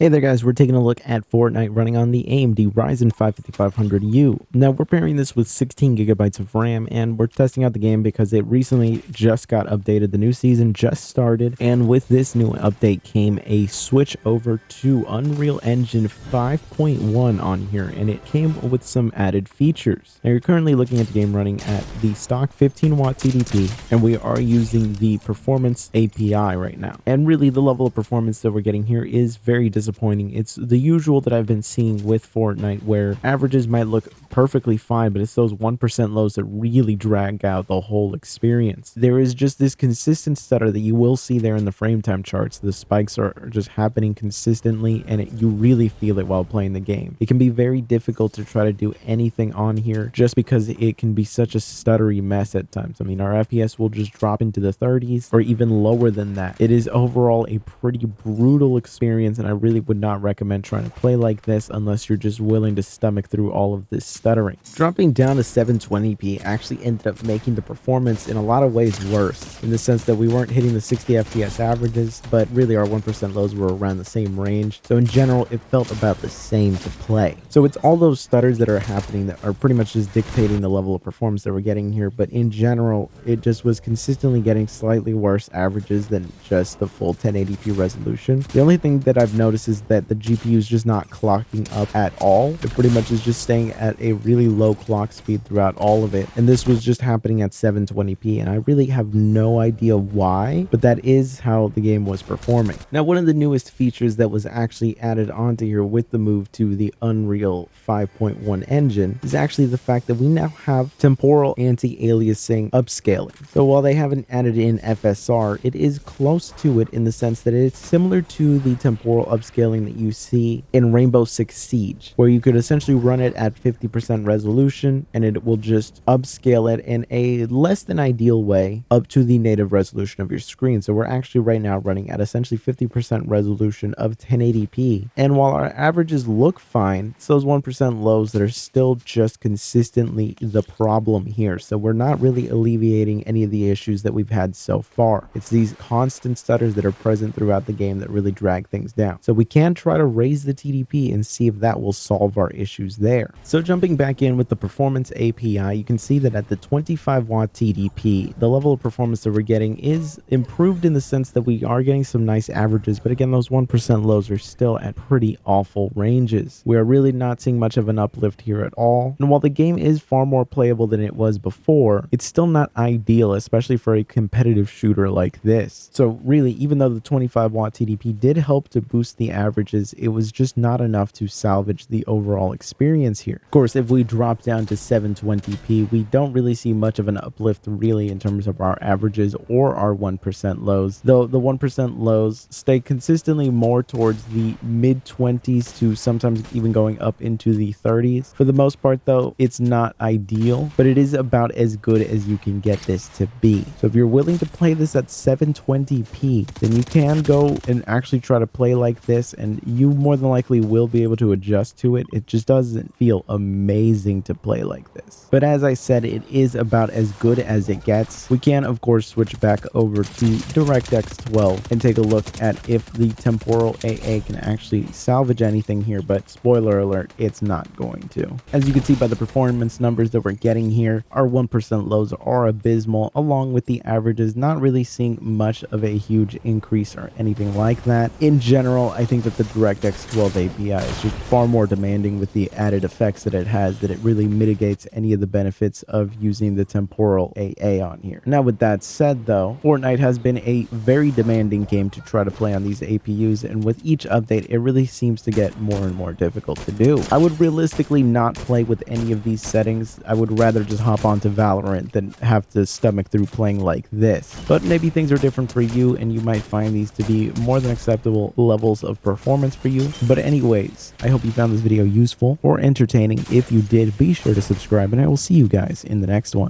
Hey there guys, we're taking a look at Fortnite running on the AMD Ryzen 5500U. Now we're pairing this with 16 gigabytes of RAM and we're testing out the game because it recently just got updated. The new season just started, and with this new update came a switch over to Unreal Engine 5.1 on here, and it came with some added features. Now you're currently looking at the game running at the stock 15 watt TDP, and we are using the performance API right now. And really the level of performance that we're getting here is very disappointing. It's the usual that I've been seeing with Fortnite, where averages might look perfectly fine, but it's those 1% lows that really drag out the whole experience. There is just this consistent stutter that you will see there in the frame time charts. The spikes are just happening consistently, and you really feel it while playing the game. It can be very difficult to try to do anything on here just because it can be such a stuttery mess at times. I mean, our FPS will just drop into the 30s or even lower than that. It is overall a pretty brutal experience, and I really would not recommend trying to play like this unless you're just willing to stomach through all of this stuttering. Dropping down to 720p actually ended up making the performance in a lot of ways worse, in the sense that we weren't hitting the 60 FPS averages, but really our 1% lows were around the same range. So in general, it felt about the same to play. So it's all those stutters that are happening that are pretty much just dictating the level of performance that we're getting here. But in general, it just was consistently getting slightly worse averages than just the full 1080p resolution. The only thing that I've noticed is that the GPU is just not clocking up at all. It pretty much is just staying at a really low clock speed throughout all of it. And this was just happening at 720p, and I really have no idea why, but that is how the game was performing. Now, one of the newest features that was actually added onto here with the move to the Unreal 5.1 engine is actually the fact that we now have temporal anti-aliasing upscaling. So while they haven't added in FSR, it is close to it in the sense that it's similar to the temporal upscaling that you see in Rainbow Six Siege, where you could essentially run it at 50% resolution and it will just upscale it in a less than ideal way up to the native resolution of your screen. So we're actually right now running at essentially 50% resolution of 1080p, and while our averages look fine, it's those 1% lows that are still just consistently the problem here. So we're not really alleviating any of the issues that we've had so far. It's these constant stutters that are present throughout the game that really drag things down. So we can try to raise the TDP and see if that will solve our issues there. So jumping back in with the performance API, you can see that at the 25 watt TDP, the level of performance that we're getting is improved in the sense that we are getting some nice averages, but again, those 1% lows are still at pretty awful ranges. We are really not seeing much of an uplift here at all. And while the game is far more playable than it was before, it's still not ideal, especially for a competitive shooter like this. So really, even though the 25 watt TDP did help to boost the averages, it was just not enough to salvage the overall experience here. Of course, if we drop down to 720p, we don't really see much of an uplift really in terms of our averages or our 1% lows, though the 1% lows stay consistently more towards the mid 20s to sometimes even going up into the 30s. For the most part though, it's not ideal, but it is about as good as you can get this to be. So if you're willing to play this at 720p, then you can go and actually try to play like this, and you more than likely will be able to adjust to it. It just doesn't feel amazing to play like this. But as I said, it is about as good as it gets. We can of course switch back over to DirectX 12 and take a look at if the temporal AA can actually salvage anything here, but spoiler alert, it's not going to. As you can see by the performance numbers that we're getting here, our 1% lows are abysmal, along with the averages not really seeing much of a huge increase or anything like that. In general, I think that the DirectX 12 API is just far more demanding with the added effects that it has, that it really mitigates any of the benefits of using the temporal AA on here. Now with that said though, Fortnite has been a very demanding game to try to play on these APUs, and with each update it really seems to get more and more difficult to do. I would realistically not play with any of these settings. I would rather just hop onto Valorant than have to stomach through playing like this. But maybe things are different for you and you might find these to be more than acceptable levels of performance for you. But anyways, I hope you found this video useful or entertaining. If you did, be sure to subscribe, and I will see you guys in the next one.